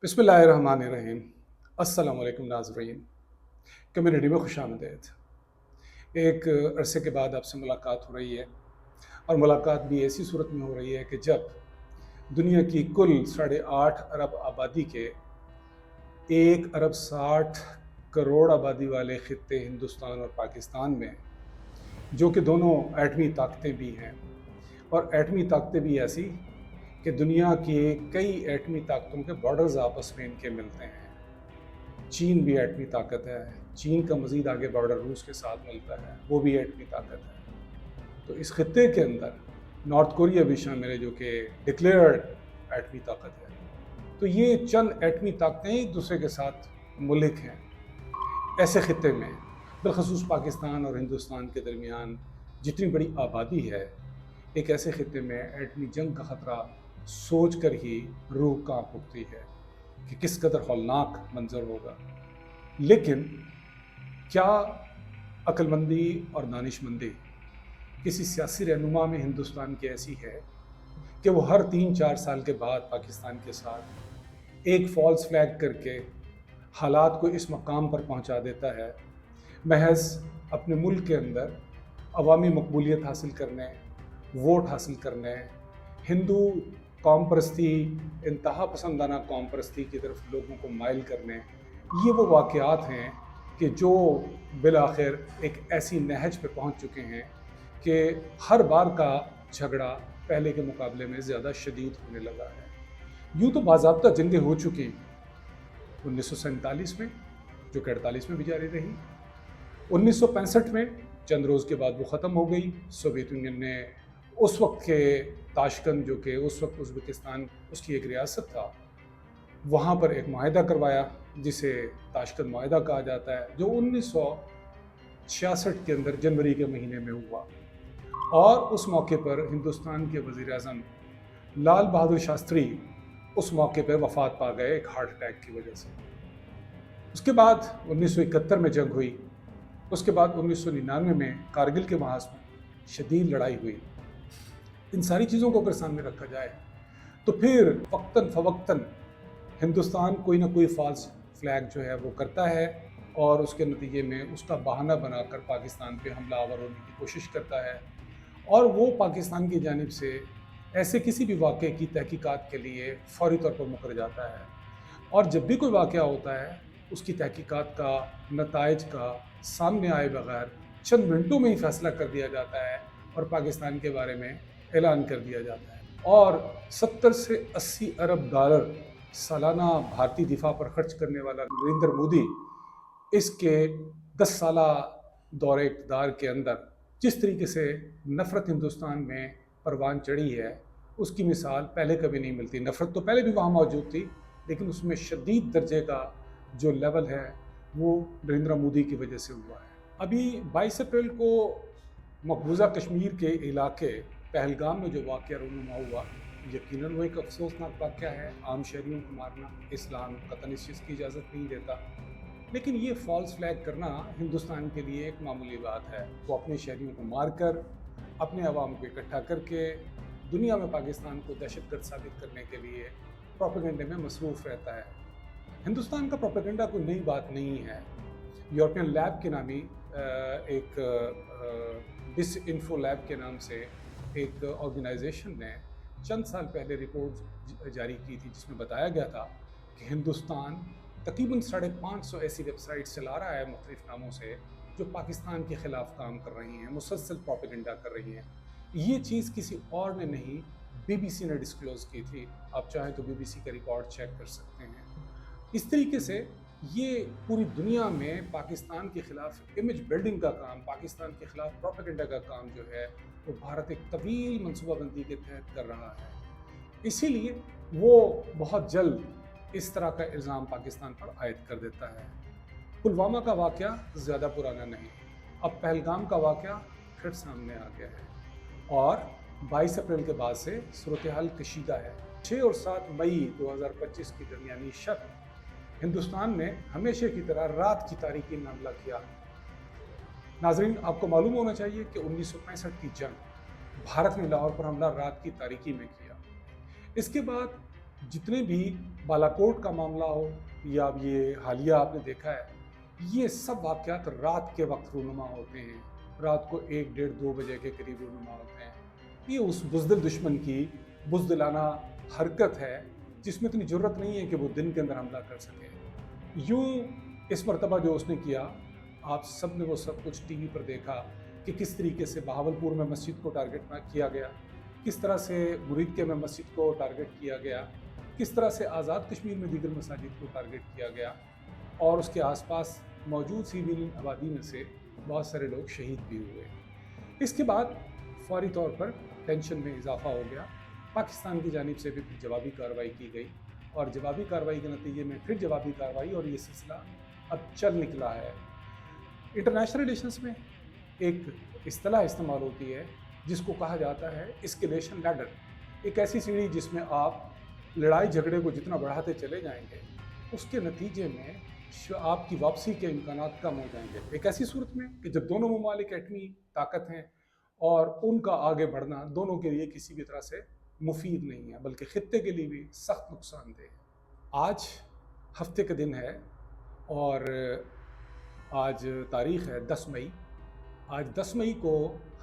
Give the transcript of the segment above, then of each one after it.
बिस्मिल्लाहिर्रहमानिर्रहीम। अस्सलाम वालेकुम नाज़रीन, कम्युनिटी में खुश आमदीद। एक अरसे के बाद आपसे मुलाकात हो रही है और मुलाकात भी ऐसी सूरत में हो रही है कि जब दुनिया की कुल 8.5 अरब आबादी के 1 अरब 60 करोड़ आबादी वाले खित्ते हिंदुस्तान और पाकिस्तान में, जो कि दोनों एटमी ताकतें भी हैं और एटमी ताकतें भी ऐसी कि दुनिया के कई एटमी ताकतों के बॉर्डर्स आपस में इनके मिलते हैं। चीन भी एटमी ताकत है, चीन का मज़ीद आगे बॉर्डर रूस के साथ मिलता है, वो भी एटमी ताकत है। तो इस खत्ते के अंदर नॉर्थ कोरिया भी शामिल है, जो कि डिक्लेयर्ड एटमी ताकत है। तो ये चंद एटमी ताकतें एक दूसरे के साथ मुल्क हैं। ऐसे खत्ते में बिलखसूस पाकिस्तान और हिंदुस्तान के दरमियान जितनी बड़ी आबादी है, एक ऐसे खत्ते में एटमी जंग का ख़तरा सोच कर ही रूह कांप उठती है कि किस कदर हौलनाक मंजर होगा। लेकिन क्या अक्लमंदी और दानिशमंदी किसी सियासी रहनुमा में हिंदुस्तान की ऐसी है कि वो हर 3-4 साल के बाद पाकिस्तान के साथ एक फॉल्स फ्लैग करके हालात को इस मकाम पर पहुंचा देता है, महज अपने मुल्क के अंदर अवामी मकबूलियत हासिल करने, वोट हासिल करने, हिंदू कौम परस्ती, इंतहा पसंदाना कौम परस्ती की तरफ लोगों को माइल करने। ये वो वाक़यात हैं कि जो बिलाखिर एक ऐसी नहज पे पहुंच चुके हैं कि हर बार का झगड़ा पहले के मुकाबले में ज़्यादा शदीद होने लगा है। यूँ तो बाज़ाब्ता जंगें हो चुकी 1947 में, जो कि 48 में भी जारी रही। 1965 में चंद रोज़ के बाद वो ख़त्म हो गई। सोवियत यूनियन ने उस वक्त के ताशकंद, जो कि उस वक्त उज़्बेकिस्तान उसकी एक रियासत था, वहाँ पर एक मुआहदा करवाया जिसे ताशकंद मुआहदा कहा जाता है, जो 1966 के अंदर जनवरी के महीने में हुआ। और उस मौके पर हिंदुस्तान के वज़ीर आज़म लाल बहादुर शास्त्री उस मौके पर वफ़ात पा गए एक हार्ट अटैक की वजह से। उसके बाद 1971 में जंग हुई। उसके बाद 1999 में कारगिल के महाज में शदीद लड़ाई हुई। इन सारी चीज़ों को अगर सामने रखा जाए तो फिर वक्तन फ़वक्तन हिंदुस्तान कोई ना कोई फॉल्स फ्लैग जो है वो करता है और उसके नतीजे में उसका बहाना बनाकर पाकिस्तान पे हमलावर होने की कोशिश करता है। और वो पाकिस्तान की जानिब से ऐसे किसी भी वाक़े की तहकीकात के लिए फ़ौरी तौर पर मुकर जाता है। और जब भी कोई वाक़या होता है, उसकी तहकीकात का नताइज का सामने आए बगैर चंद मिनटों में ही फ़ैसला कर दिया जाता है और पाकिस्तान के बारे में ऐलान कर दिया जाता है। और 70 से 80 अरब डॉलर सालाना भारतीय दिफा पर खर्च करने वाला नरेंद्र मोदी इसके 10 साला दौरे इक़्तिदार के अंदर जिस तरीके से नफ़रत हिंदुस्तान में परवान चढ़ी है, उसकी मिसाल पहले कभी नहीं मिलती। नफ़रत तो पहले भी वहाँ मौजूद थी, लेकिन उसमें शदीद दर्जे का जो लेवल है वो नरेंद्र मोदी की वजह से हुआ है। अभी 22 अप्रैल को मकबूजा कश्मीर के इलाके पहलगाम में जो वाक़या रूनुमा हुआ, यकीनन वो एक अफसोसनाक वाक़या है। आम शहरियों को मारना इस्लाम कतई इस चीज़ की इजाज़त नहीं देता, लेकिन ये फॉल्स फ्लैग करना हिंदुस्तान के लिए एक मामूली बात है। वो अपने शहरियों को मारकर, अपने अवाम को इकट्ठा करके दुनिया में पाकिस्तान को दहशतगर्द साबित करने के लिए प्रोपेगेंडे में मसरूफ़ रहता है। हिंदुस्तान का प्रोपेगेंडा कोई नई बात नहीं है। यूरोपियन लैब के नामी एक डिसइंफो लैब के नाम से एक ऑर्गेनाइजेशन ने चंद साल पहले रिपोर्ट जारी की थी, जिसमें बताया गया था कि हिंदुस्तान तकरीबन 550 ऐसी वेबसाइट्स चला रहा है मुख्तलिफ नामों से, जो पाकिस्तान के ख़िलाफ़ काम कर रही हैं, मुसलसल प्रोपेगेंडा कर रही हैं। ये चीज़ किसी और ने नहीं, BBC ने डिस्क्लोज़ की थी। आप चाहें तो BBC का रिकॉर्ड चेक कर सकते हैं। इस तरीके से ये पूरी दुनिया में पाकिस्तान के ख़िलाफ़ इमेज बिल्डिंग का काम, पाकिस्तान के ख़िलाफ़ प्रोपेगेंडा का काम जो है वो भारत एक तवील मनसूबाबंदी के तहत कर रहा है। इसीलिए वो बहुत जल्द इस तरह का इल्ज़ाम पाकिस्तान पर आयद कर देता है। पुलवामा का वाक़या ज़्यादा पुराना नहीं, अब पहलगाम का वाक़या फिर सामने आ गया है और 22 अप्रैल के बाद से सूरत हाल कशीदा है। 6 और 7 मई 2025 की दरमियानी शब हिंदुस्तान ने हमेशा की तरह रात की तारीकी में हमला किया। नाज़रीन, आपको मालूम होना चाहिए कि 1965 की जंग भारत ने लाहौर पर हमला रात की तारीकी में किया। इसके बाद जितने भी बालाकोट का मामला हो या अब ये हालिया आपने देखा है, ये सब वाक़यात रात के वक्त रूनुमा होते हैं, रात को 1 डेढ़ 2 बजे के करीब रूनुमा होते हैं। ये उस बुज़दिल दुश्मन की बुज़दिलाना हरकत है जिसमें इतनी ज़रूरत नहीं है कि वो दिन के अंदर हमला कर सके। यूँ इस मरतबा जो उसने किया, आप सब ने वो सब कुछ टीवी पर देखा कि किस तरीके से बहावलपुर में मस्जिद को टारगेट किया गया, किस तरह से मुरीदके में मस्जिद को टारगेट किया गया, किस तरह से आज़ाद कश्मीर में दीगर मसाजिद को टारगेट किया गया और उसके आसपास मौजूद सिविल आबादी में से बहुत सारे लोग शहीद भी हुए। इसके बाद फौरी तौर पर टेंशन में इजाफा हो गया। पाकिस्तान की जानिब से भी फिर जवाबी कार्रवाई की गई और जवाबी कार्रवाई के नतीजे में फिर जवाबी कार्रवाई और ये सिलसिला अब चल निकला है। इंटरनेशनल रिलेशंस में एक इस्तिलाह इस्तेमाल होती है जिसको कहा जाता है एस्केलेशन लैडर। एक ऐसी सीढ़ी जिसमें आप लड़ाई झगड़े को जितना बढ़ाते चले जाएंगे उसके नतीजे में आपकी वापसी के इम्कानात कम हो जाएंगे। एक ऐसी सूरत में कि जब दोनों ममालिक एटमी ताकत हैं और उनका आगे बढ़ना दोनों के लिए किसी भी तरह से मुफीद नहीं है बल्कि खित्ते के लिए भी सख्त नुकसानदेह है। आज हफ्ते का दिन है और आज तारीख़ है 10 मई। आज 10 मई को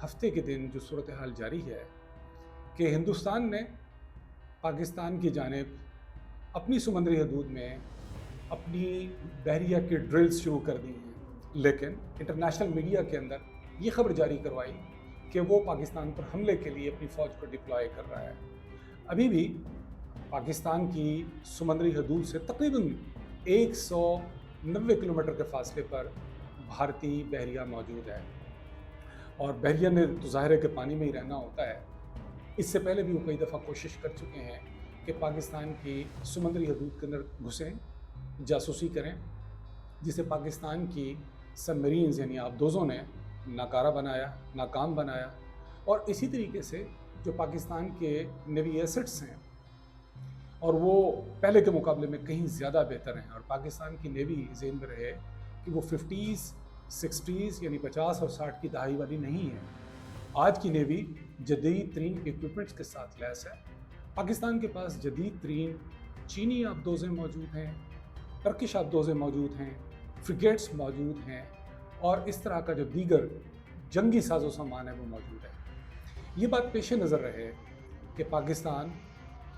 हफ्ते के दिन जो सूरत हाल जारी है कि हिंदुस्तान ने पाकिस्तान की जानिब अपनी समुद्री हदूद में अपनी बहरिया की ड्रिल्स शुरू कर दी हैं, लेकिन इंटरनेशनल मीडिया के अंदर ये खबर जारी करवाई कि वो पाकिस्तान पर हमले के लिए अपनी फ़ौज को डिप्लॉय कर रहा है। अभी भी पाकिस्तान की समुद्री हदूद से तकरीबन 190 किलोमीटर के फासले पर भारतीय बहरिया मौजूद है और बहरिया ने तो ज़ाहिर है कि पानी में ही रहना होता है। इससे पहले भी वो कई दफ़ा कोशिश कर चुके हैं कि पाकिस्तान की समुद्री हदूद के अंदर घुसें, जासूसी करें, जिसे पाकिस्तान की सबमरीन्स यानी आबदोज़ों ने नाकारा बनाया, नाकाम बनाया। और इसी तरीके से जो पाकिस्तान के नेवी एसेट्स हैं और वो पहले के मुकाबले में कहीं ज़्यादा बेहतर हैं और पाकिस्तान की नेवी ज़हन में रहे कि वो 50s 60s यानी 50 और 60 की दहाई वाली नहीं है। आज की नेवी जदीद तरीन इक्विपमेंट्स के साथ लैस है। पाकिस्तान के पास जदीद तरीन चीनी आबदोज़ें मौजूद हैं, टर्किश आबदोज़ें मौजूद हैं, फ्रिगेट्स मौजूद हैं और इस तरह का जो दीगर जंगी साजो सामान है वो मौजूद है। ये बात पेश नज़र रहे कि पाकिस्तान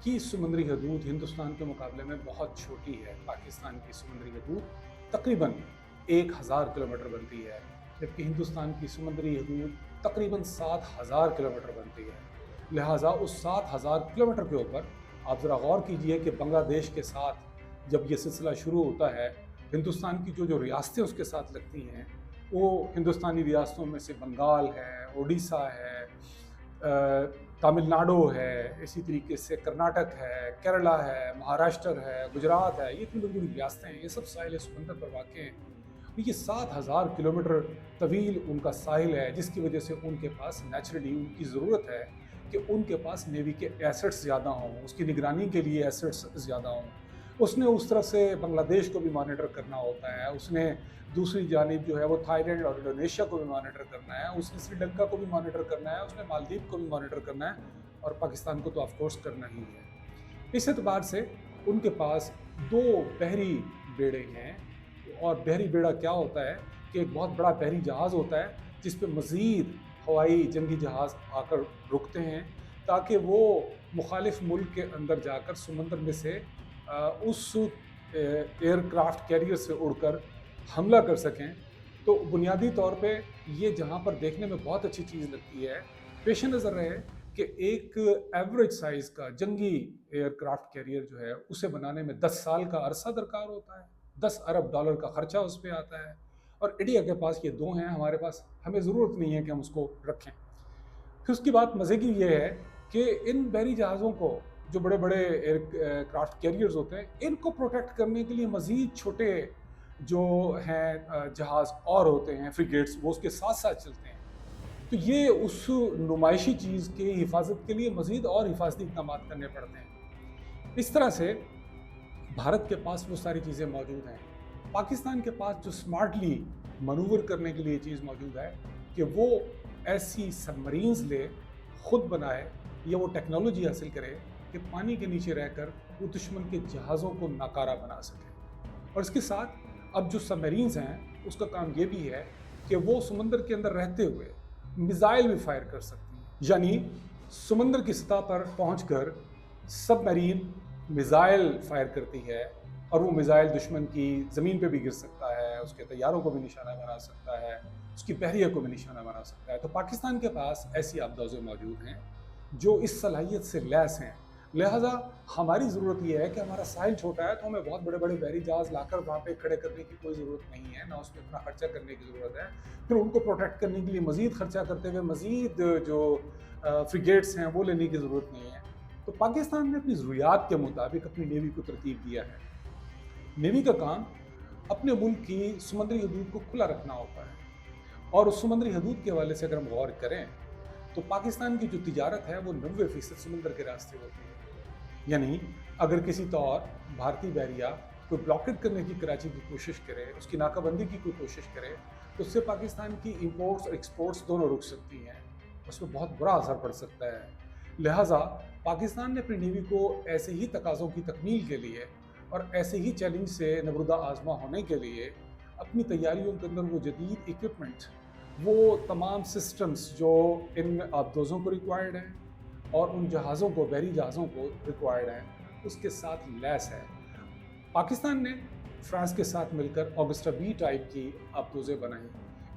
की समुद्री हदूद हिंदुस्तान के मुकाबले में बहुत छोटी है। पाकिस्तान की समुद्री हदूद तकरीबन 1000 किलोमीटर बनती है, जबकि हिंदुस्तान की समुद्री हदूद तकरीबन 7000 किलोमीटर बनती है। लिहाजा उस 7000 किलोमीटर के ऊपर आप ज़रा गौर कीजिए कि बांग्लादेश के साथ जब ये सिलसिला शुरू होता है, हिंदुस्तान की जो रियासतें उसके साथ लगती हैं वो हिंदुस्तानी रियासतों में से बंगाल है, उड़ीसा है, तमिलनाडु है, इसी तरीके से कर्नाटक है, केरला है, महाराष्ट्र है, गुजरात है। ये इतनी बड़ी बड़ी रियासतें हैं, ये सब साहिल समंदर पर वाक़ हैं। ये 7000 किलोमीटर तवील उनका साहिल है, जिसकी वजह से उनके पास नेचुरली उनकी ज़रूरत है कि उनके पास नेवी के एसेट्स ज़्यादा हों, उसकी निगरानी के लिए एसेट्स ज़्यादा हों। उसने उस तरफ से बांग्लादेश को भी मॉनिटर करना होता है, उसने दूसरी जानिब जो है वो थाईलैंड और इंडोनेशिया को भी मॉनिटर करना है, उसने श्रीलंका को भी मॉनिटर करना है, उसने मालदीव को भी मॉनिटर करना है और पाकिस्तान को तो ऑफ कोर्स करना ही है। इस एतबार से उनके पास 2 बहरी बेड़े हैं और बहरी बेड़ा क्या होता है कि एक बहुत बड़ा बहरी जहाज़ होता है जिस पे मज़ीद हवाई जंगी जहाज़ आकर रुकते हैं ताकि वो मुखालिफ मुल्क के अंदर जाकर समंदर में से उस एयरक्राफ्ट कैरियर से उड़कर हमला कर सकें। तो बुनियादी तौर पे ये जहाँ पर देखने में बहुत अच्छी चीज़ लगती है, पेश नज़र रहे कि एक एवरेज साइज़ का जंगी एयरक्राफ्ट कैरियर जो है उसे बनाने में 10 साल का अरसा दरकार होता है, 10 अरब डॉलर का ख़र्चा उस पर आता है और इंडिया के पास ये 2 हैं, हमारे पास, हमें ज़रूरत नहीं है कि हम उसको रखें। फिर उसकी बात मज़े की ये है कि इन बहरी जहाज़ों को जो बड़े बड़े एयरक्राफ्ट कैरियर्स होते हैं इनको प्रोटेक्ट करने के लिए मज़ीद छोटे जो हैं जहाज़ और होते हैं, फ्रिगेट्स, वो उसके साथ साथ चलते हैं। तो ये उस नुमाइशी चीज़ की हिफाजत के लिए मज़ीद और हिफाजती इक़दाम करने पड़ते हैं। इस तरह से भारत के पास वो सारी चीज़ें मौजूद हैं। पाकिस्तान के पास जो स्मार्टली मनूवर करने के लिए चीज़ मौजूद है कि वो ऐसी सबमरीन्स ले, खुद बनाए या वो टेक्नोलॉजी हासिल करे कि पानी के नीचे रहकर وہ دشمن کے جہازوں کو ناکارہ بنا سکے. اور اس کے ساتھ اب جو سب میرینز ہیں اس کا کام یہ بھی ہے کہ وہ سمندر کے اندر رہتے ہوئے میزائل بھی فائر کر سکتی ہیں. یعنی سمندر کی سطح پر پہنچ کر سب میرین میزائل فائر کرتی ہے اور وہ میزائل دشمن کی زمین پہ بھی گر سکتا ہے, اس کے طیاروں کو بھی نشانہ بنا سکتا ہے, اس کی بحریہ کو بھی نشانہ بنا سکتا ہے. تو پاکستان کے پاس ایسی آبدوزیں موجود ہیں جو اس صلاحیت سے لیس ہیں. لہٰذا ہماری ضرورت یہ ہے کہ ہمارا ساحل چھوٹا ہے تو ہمیں بہت بڑے بڑے بحری جہاز لا کر وہاں پہ کھڑے کرنے کی کوئی ضرورت نہیں ہے, نہ اس میں اتنا خرچہ کرنے کی ضرورت ہے. پھر ان کو پروٹیکٹ کرنے کے لیے مزید خرچہ کرتے ہوئے مزید جو فریگیٹس ہیں وہ لینے کی ضرورت نہیں ہے. تو پاکستان نے اپنی ضروریات کے مطابق اپنی نیوی کو ترتیب دیا ہے. نیوی کا کام اپنے ملک کی سمندری حدود کو کھلا رکھنا ہوتا ہے, اور اس سمندری حدود کے حوالے سے اگر ہم غور کریں تو پاکستان کی جو تجارت ہے وہ 90% سمندر کے راستے ہوتی ہے. یعنی اگر کسی طور بھارتی بحریہ کوئی بلاکٹ کرنے کی کراچی کی کوشش کرے, اس کی ناکہ بندی کی کوئی کوشش کرے, تو اس سے پاکستان کی امپورٹس اور ایکسپورٹس دونوں رک سکتی ہیں, اس میں بہت برا اثر پڑ سکتا ہے. لہٰذا پاکستان نے اپنی نیوی کو ایسے ہی تقاضوں کی تکمیل کے لیے اور ایسے ہی چیلنج سے نبردہ آزما ہونے کے لیے اپنی تیاریوں کے اندر وہ جدید اکوپمنٹ, وہ تمام سسٹمز جو ان آبدوزوں کو ریکوائرڈ ہیں اور ان جہازوں کو, بحری جہازوں کو ریکوائرڈ ہیں, اس کے ساتھ لیس ہے. پاکستان نے فرانس کے ساتھ مل کر آگسٹا بی ٹائپ کی آبدوزیں بنائیں.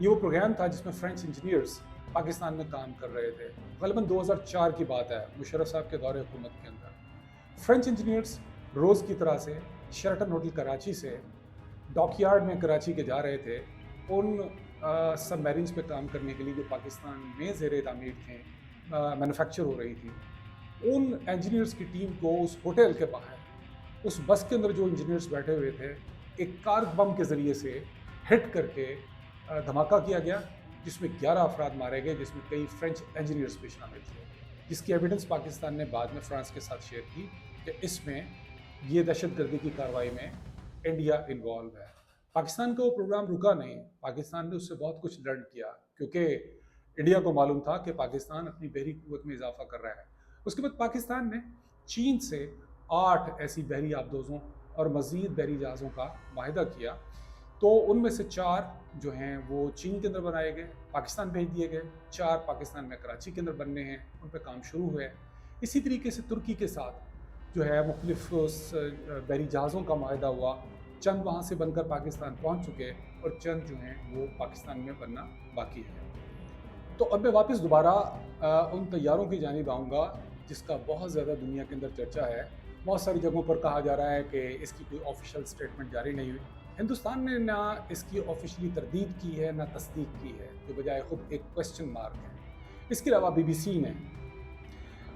یہ وہ پروگرام تھا جس میں فرینچ انجینئرز پاکستان میں کام کر رہے تھے. غالباً 2004 کی بات ہے, مشرف صاحب کے دور حکومت کے اندر. فرینچ انجینئرز روز کی طرح سے شیرٹن ہوٹل کراچی سے ڈاک یارڈ میں کراچی کے جا رہے تھے ان سب میرینز پہ کام کرنے کے لیے جو پاکستان میں زیر تعمیر تھیں, مینوفیکچر ہو رہی تھی. ان انجینئرز کی ٹیم کو اس ہوٹل کے باہر اس بس کے اندر جو انجینئرز بیٹھے ہوئے تھے ایک کار بم کے ذریعے سے ہٹ کر کے دھماکہ کیا گیا, جس میں 11 افراد مارے گئے, جس میں کئی فرینچ انجینئرز بھی شامل تھے, جس کی ایویڈنس پاکستان نے بعد میں فرانس کے ساتھ شیئر کی کہ اس میں یہ دہشت گردی کی کارروائی میں انڈیا انوالو ہے. پاکستان کا وہ پروگرام رکا نہیں, پاکستان نے اس سے بہت کچھ لرن کیا, کیونکہ انڈیا کو معلوم تھا کہ پاکستان اپنی بحری قوت میں اضافہ کر رہا ہے. اس کے بعد پاکستان نے چین سے 8 ایسی بحری آبدوزوں اور مزید بحری جہازوں کا معاہدہ کیا. تو ان میں سے 4 جو ہیں وہ چین کے اندر بنائے گئے, پاکستان بھیج دیے گئے. 4 پاکستان میں کراچی کے اندر بننے ہیں, ان پہ کام شروع ہوئے. اسی طریقے سے ترکی کے ساتھ جو ہے مختلف بحری جہازوں کا معاہدہ ہوا. چند وہاں سے بن کر پاکستان پہنچ چکے اور چند جو ہیں وہ پاکستان میں بننا باقی ہے. تو اب میں واپس دوبارہ ان طیاروں کی جانب آؤں گا جس کا بہت زیادہ دنیا کے اندر چرچا ہے. بہت ساری جگہوں پر کہا جا رہا ہے کہ اس کی کوئی آفیشیل سٹیٹمنٹ جاری نہیں ہوئی. ہندوستان نے نہ اس کی آفیشلی تردید کی ہے نہ تصدیق کی ہے, جو بجائے خود ایک کوسچن مارک ہے. اس کے علاوہ بی بی سی نے,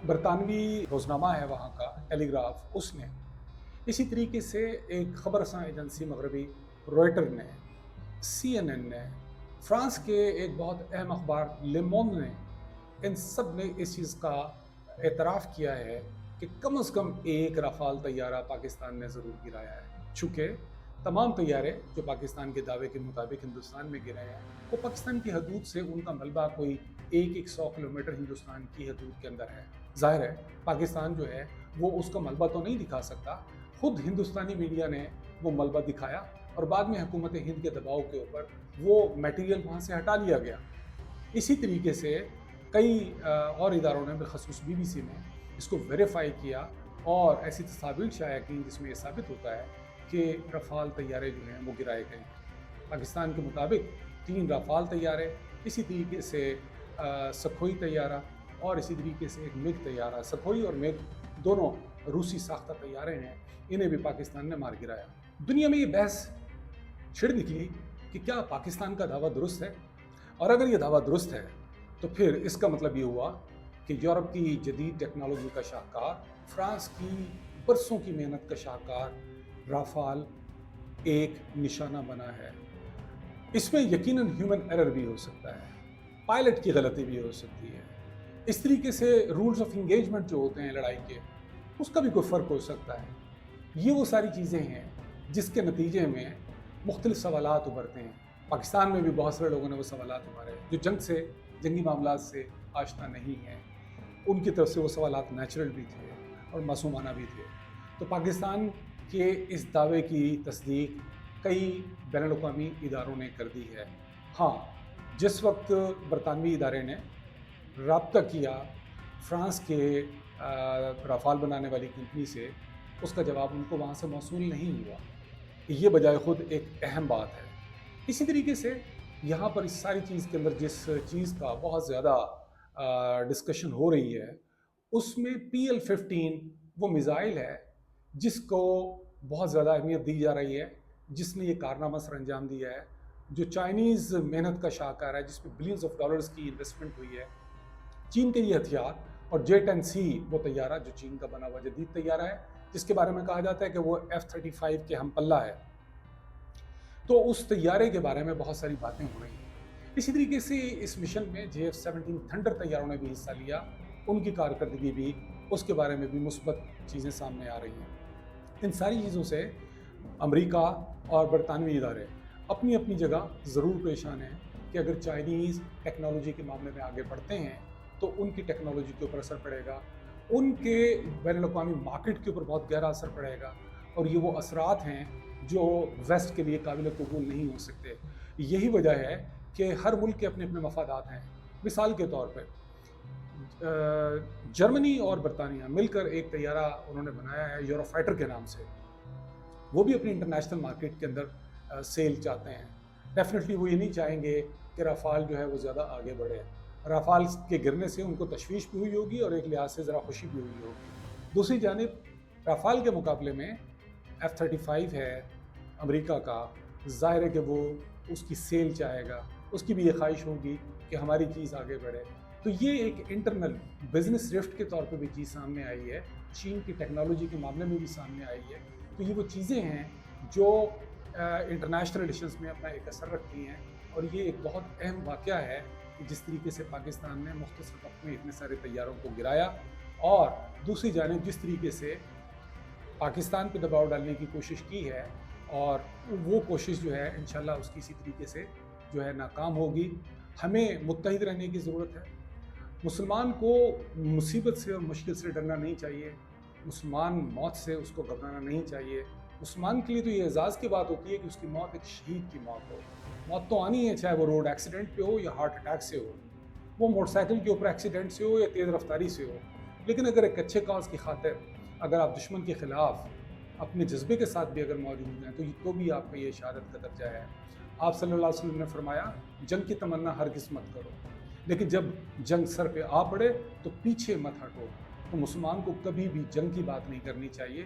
برطانوی روزنامہ ہے وہاں کا ٹیلی گراف, اس نے, اسی طریقے سے ایک خبر رساں ایجنسی مغربی رویٹر نے, سی این این نے, فرانس کے ایک بہت اہم اخبار لے موند نے, ان سب نے اس چیز کا اعتراف کیا ہے کہ کم از کم ایک رافال طیارہ پاکستان نے ضرور گرایا ہے. چونکہ تمام طیارے جو پاکستان کے دعوے کے مطابق ہندوستان میں گرے ہیں وہ پاکستان کی حدود سے ان کا ملبہ کوئی 100 کلومیٹر ہندوستان کی حدود کے اندر ہے. ظاہر ہے پاکستان جو ہے وہ اس کا ملبہ تو نہیں دکھا سکتا. خود ہندوستانی میڈیا نے وہ ملبہ دکھایا اور بعد میں حکومت ہند کے دباؤ کے اوپر وہ میٹیریل وہاں سے ہٹا لیا گیا. اسی طریقے سے کئی اور اداروں نے, بالخصوص بی بی سی نے, اس کو ویریفائی کیا اور ایسی تصاویر شائع کی جس میں یہ ثابت ہوتا ہے کہ رافال طیارے جو ہیں وہ گرائے گئے. پاکستان کے مطابق 3 رافال طیارے, اسی طریقے سے سکھوئی طیارہ اور اسی طریقے سے ایک مگ طیارہ. سکھوئی اور مگ دونوں روسی ساختہ طیارے ہیں, انہیں بھی پاکستان نے مار گرایا. دنیا میں یہ بحث چھڑ نکلی کہ کیا پاکستان کا دعویٰ درست ہے, اور اگر یہ دعویٰ درست ہے تو پھر اس کا مطلب یہ ہوا کہ یورپ کی جدید ٹیکنالوجی کا شاہکار, فرانس کی برسوں کی محنت کا شاہکار رافال ایک نشانہ بنا ہے. اس میں یقیناً ہیومن ایرر بھی ہو سکتا ہے, پائلٹ کی غلطی بھی ہو سکتی ہے. اس طریقے سے رولز آف انگیجمنٹ جو ہوتے ہیں لڑائی کے, اس کا بھی کوئی فرق ہو سکتا ہے. یہ وہ ساری چیزیں ہیں جس کے نتیجے میں مختلف سوالات ابھرتے ہیں. پاکستان میں بھی بہت سارے لوگوں نے وہ سوالات ابھارے جو جنگی معاملات سے آشنا نہیں ہیں. ان کی طرف سے وہ سوالات نیچرل بھی تھے اور معصومانہ بھی تھے. تو پاکستان کے اس دعوے کی تصدیق کئی بین الاقوامی اداروں نے کر دی ہے۔ ہاں، جس وقت برطانوی ادارے نے رابطہ کیا فرانس کے رافال بنانے والی کمپنی سے، اس کا جواب ان کو وہاں سے موصول نہیں ہوا۔ یہ بجائے خود ایک اہم بات ہے۔ اسی طریقے سے یہاں پر اس ساری چیز کے اندر جس چیز کا بہت زیادہ ڈسکشن ہو رہی ہے، اس میں PL-15 وہ میزائل ہے جس کو بہت زیادہ اہمیت دی جا رہی ہے، جس نے یہ کارنامہ سر انجام دیا ہے، جو چائنیز محنت کا شاہکار ہے، جس میں بلینز آف ڈالرز کی انویسٹمنٹ ہوئی ہے۔ چین کے یہ ہتھیار اور J-10C وہ طیارہ جو چین کا بنا ہوا جدید طیارہ ہے، جس کے بارے میں کہا جاتا ہے کہ وہ F-35 کے ہم پلہ ہے، تو اس طیارے کے بارے میں بہت ساری باتیں ہو رہی ہیں۔ اسی طریقے سے اس مشن میں JF-17 تھنڈر طیاروں نے بھی حصہ لیا، ان کی کارکردگی بھی، اس کے بارے میں بھی مثبت چیزیں سامنے آ رہی ہیں۔ ان ساری چیزوں سے امریکہ اور برطانوی ادارے اپنی اپنی جگہ ضرور پریشان ہیں کہ اگر چائنیز ٹیکنالوجی کے معاملے میں آگے بڑھتے ہیں تو ان کی ٹیکنالوجی کے اوپر اثر پڑے گا، ان کے بین الاقوامی مارکیٹ کے اوپر بہت گہرا اثر پڑے گا، اور یہ وہ اثرات ہیں جو ویسٹ کے لیے قابل قبول نہیں ہو سکتے۔ یہی وجہ ہے کہ ہر ملک کے اپنے اپنے مفادات ہیں۔ مثال کے طور پہ جرمنی اور برطانیہ مل کر ایک طیارہ انہوں نے بنایا ہے یورو فائٹر کے نام سے، وہ بھی اپنی انٹرنیشنل مارکیٹ کے اندر سیل چاہتے ہیں۔ ڈیفینیٹلی وہ یہ نہیں چاہیں گے کہ رافال جو ہے وہ زیادہ آگے بڑھے۔ رافال کے گرنے سے ان کو تشویش بھی ہوئی ہوگی اور ایک لحاظ سے ذرا خوشی بھی ہوئی ہوگی۔ دوسری جانب رافال کے مقابلے میں F-35 ہے امریکہ کا، ظاہر ہے کہ وہ اس کی سیل چاہے گا، اس کی بھی یہ خواہش ہوگی کہ ہماری چیز آگے بڑھے۔ تو یہ ایک انٹرنل بزنس رفٹ کے طور پہ بھی چیز سامنے آئی ہے، چین کی ٹیکنالوجی کے معاملے میں بھی سامنے آئی ہے۔ تو یہ وہ چیزیں ہیں جو انٹرنیشنل ریلیشنز میں اپنا ایک اثر رکھتی ہیں، اور یہ ایک بہت اہم واقعہ ہے کہ جس طریقے سے پاکستان نے مختصر وقت میں اتنے سارے طیاروں کو گرایا، اور دوسری جانب جس طریقے سے پاکستان پہ دباؤ ڈالنے کی کوشش کی ہے، اور وہ کوشش جو ہے انشاءاللہ اس کی اسی طریقے سے جو ہے ناکام ہوگی۔ ہمیں متحد رہنے کی ضرورت ہے۔ مسلمان کو مصیبت سے اور مشکل سے ڈرنا نہیں چاہیے، مسلمان موت سے اس کو گھبرانا نہیں چاہیے۔ مسلمان کے لیے تو یہ اعزاز کی بات ہوتی ہے کہ اس کی موت ایک شہید کی موت ہو۔ موت تو آنی ہے، چاہے وہ روڈ ایکسیڈنٹ پہ ہو یا ہارٹ اٹیک سے ہو، وہ موٹر سائیکل کے اوپر ایکسیڈنٹ سے ہو یا تیز رفتاری سے ہو۔ لیکن اگر ایک اچھے کاز کی خاطر اگر آپ دشمن کے خلاف اپنے جذبے کے ساتھ بھی اگر موجود ہیں تو بھی آپ کا یہ شہادت کا درجہ ہے۔ آپ صلی اللہ علیہ وسلم نے فرمایا جنگ کی تمنا ہرگز مت کرو، لیکن جب جنگ سر پہ آ پڑے تو پیچھے مت ہٹو۔ تو مسلمان کو کبھی بھی جنگ کی بات نہیں کرنی چاہیے،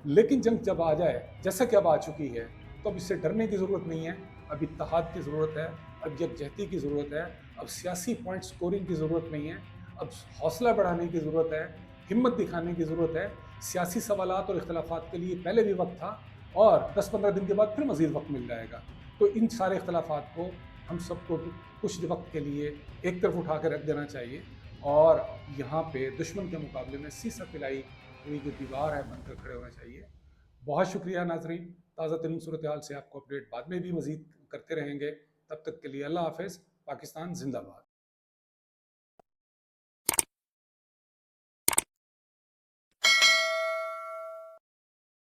لیکن جنگ جب آ جائے جیسا کہ اب آ چکی ہے تو اب اس سے ڈرنے کی ضرورت نہیں ہے، اب اتحاد کی ضرورت ہے، اب یکجہتی کی ضرورت ہے، اب سیاسی پوائنٹ سکورنگ کی ضرورت نہیں ہے، اب حوصلہ بڑھانے کی ضرورت ہے، ہمت دکھانے کی ضرورت ہے۔ سیاسی سوالات اور اختلافات کے لیے پہلے بھی وقت تھا، اور 10-15 دن کے بعد پھر مزید وقت مل جائے گا۔ تو ان سارے اختلافات کو ہم سب کو کچھ وقت کے لیے ایک طرف اٹھا کے رکھ دینا چاہیے، اور یہاں پہ دشمن کے مقابلے میں سیسا پلائی ہوئی جو دیوار ہے بن کر کھڑے ہونا چاہیے۔ بہت شکریہ ناظرین، تازہ ترین صورتحال سے آپ کو اپڈیٹ بعد میں بھی مزید کرتے رہیں گے۔ تب تک کے لیے اللہ حافظ۔ پاکستان زندہ باد۔